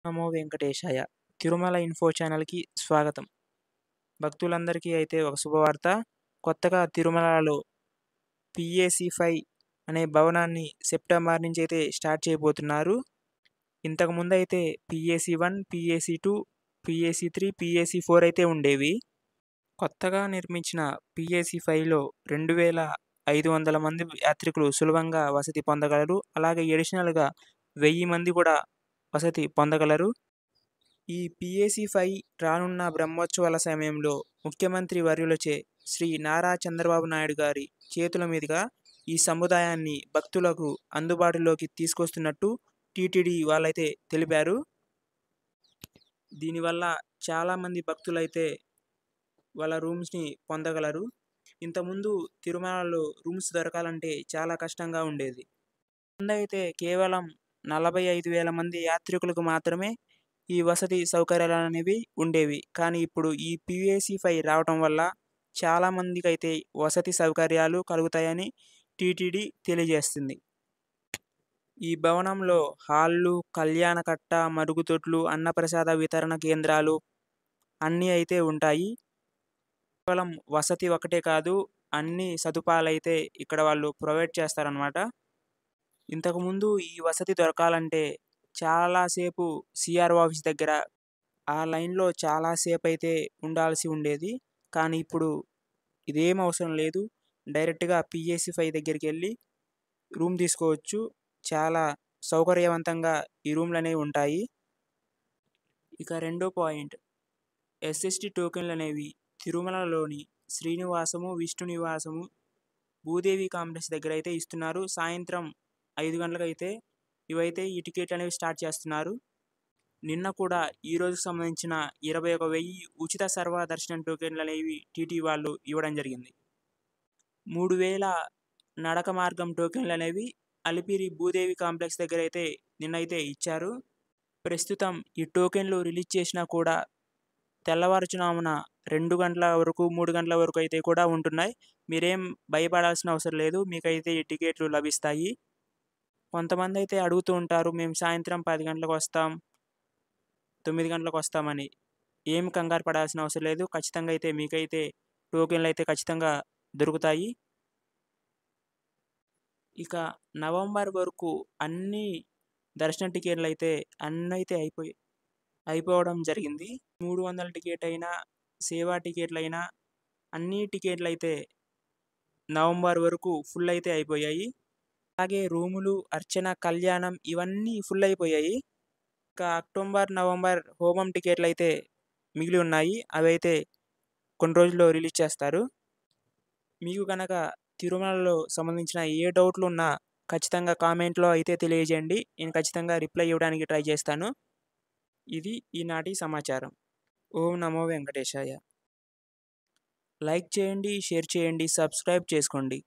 నమో వెంకటేశాయ. Tirumala info ఛానల్‌కి స్వాగతం. భక్తులందరికీ అయితే ఒక శుభవార్త. కొత్తగా తిరుమలలో పీఏసీ-5 అనే భవనాన్ని సెప్టెంబర్ నుంచి అయితే స్టార్ట్ చేయబోతున్నారు. ఇంతకుముందైతే పీఏసీ-1, పీఏసీ-2, పీఏసీ-3, పీఏసీ-4 అయితే ఉండేవి. కొత్తగా నిర్మించిన పీఏసీ-5లో 2500 మంది యాత్రికులు సులభంగా వసతి పొందగలరు. అలాగే అడిషనల్‌గా 1000 మంది కూడా వసతి పొందగలరు. ఈ పీఏసీ-5 రానున్న బ్రహ్మోత్సవాల సమయంలో ముఖ్యమంత్రి వర్యులచే శ్రీ నారా చంద్రబాబు నాయుడు గారి చేతుల మీదుగా ఈ సముదాయాన్ని భక్తులకు అందుబాటులోకి తీసుకొస్తున్నట్టు టీటీడీ వాళ్ళైతే తెలిపారు. దీనివల్ల చాలామంది భక్తులైతే వాళ్ళ రూమ్స్‌ని పొందగలరు. ఇంతకుముందు తిరుమలలో రూమ్స్ దొరకాలంటే చాలా కష్టంగా ఉండేది. ముందైతే కేవలం 45,000 మంది యాత్రికులకు మాత్రమే ఈ వసతి సౌకర్యాలనేవి ఉండేవి. కానీ ఇప్పుడు ఈ పీఏసీ-5 రావటం వల్ల చాలామందికైతే వసతి సౌకర్యాలు కలుగుతాయని టీటీడీ తెలియజేస్తుంది. ఈ భవనంలో హాల్లు, కళ్యాణకట్ట, మరుగుదొడ్లు, అన్నప్రసాద వితరణ కేంద్రాలు అన్నీ అయితే ఉంటాయి. కేవలం వసతి ఒకటే కాదు, అన్ని సదుపాయాలైతే ఇక్కడ వాళ్ళు ప్రొవైడ్ చేస్తారనమాట. ఇంతకుముందు ఈ వసతి దొరకాలంటే చాలా సేపు సీఆర్ఓ ఆఫీస్ దగ్గర ఆ లైన్‌లో చాలా సేపయితే ఉండాల్సి ఉండేది. కానీ ఇప్పుడు ఇదేం అవసరం లేదు. డైరెక్ట్‌గా పీఏసీ-5 దగ్గరికెళ్ళి రూమ్ తీసుకోవచ్చు. చాలా సౌకర్యవంతంగా ఈ రూమ్‌లనేవి ఉంటాయి. ఇక రెండో పాయింట్, ఎస్ఎస్‌టీ టోకెన్‌లనేవి తిరుమలలోని శ్రీనివాసము, విష్ణు నివాసము, భూదేవి కాంప్లెక్స్ దగ్గరైతే ఇస్తున్నారు. సాయంత్రం 5 గంటలకైతే ఇవైతే ఈ టికెట్లనేవి స్టార్ట్ చేస్తున్నారు. నిన్న కూడా ఈ రోజుకి సంబంధించిన 21,000 ఉచిత సర్వ దర్శనం టోకెన్లనేవి టీటీ వాళ్ళు ఇవ్వడం జరిగింది. 3,000 నడక మార్గం టోకెన్లనేవి అలిపిరి భూదేవి కాంప్లెక్స్ దగ్గరైతే నిన్నైతే ఇచ్చారు. ప్రస్తుతం ఈ టోకెన్లు రిలీజ్ చేసినా కూడా తెల్లవారుజామున 2 గంటల వరకు, 3 గంటల వరకు అయితే కూడా ఉంటున్నాయి. మీరేం భయపడాల్సిన అవసరం లేదు. మీకైతే ఈ టికెట్లు లభిస్తాయి. కొంతమందైతే అడుగుతూ ఉంటారు, మేము సాయంత్రం 10 గంటలకొస్తాం, 9 గంటలకొస్తామని. ఏం కంగారు పడాల్సిన అవసరం లేదు. ఖచ్చితంగా అయితే మీకైతే టోకెన్లయితే ఖచ్చితంగా దొరుకుతాయి. ఇక నవంబర్ వరకు అన్ని దర్శన టికెట్లయితే అన్నైతే అయిపోవడం జరిగింది. 300 టికెట్ అయినా, సేవా టికెట్లయినా అన్ని టికెట్లయితే నవంబర్ వరకు ఫుల్ అయితే అయిపోయాయి. అలాగే రూములు, అర్చన, కళ్యాణం ఇవన్నీ ఫుల్ అయిపోయాయి. ఇంకా అక్టోబర్, నవంబర్ హోమం టికెట్లయితే మిగిలి ఉన్నాయి. అవైతే కొన్ని రోజుల్లో రిలీజ్ చేస్తారు. మీకు గనక తిరుమలలో సంబంధించిన ఏ డౌట్లున్నా ఖచ్చితంగా కామెంట్‌లో అయితే తెలియజేయండి. నేను ఖచ్చితంగా రిప్లై ఇవ్వడానికి ట్రై చేస్తాను. ఇది ఈనాటి సమాచారం. ఓం నమో వెంకటేశాయ. లైక్ చేయండి, షేర్ చేయండి, సబ్స్క్రైబ్ చేసుకోండి.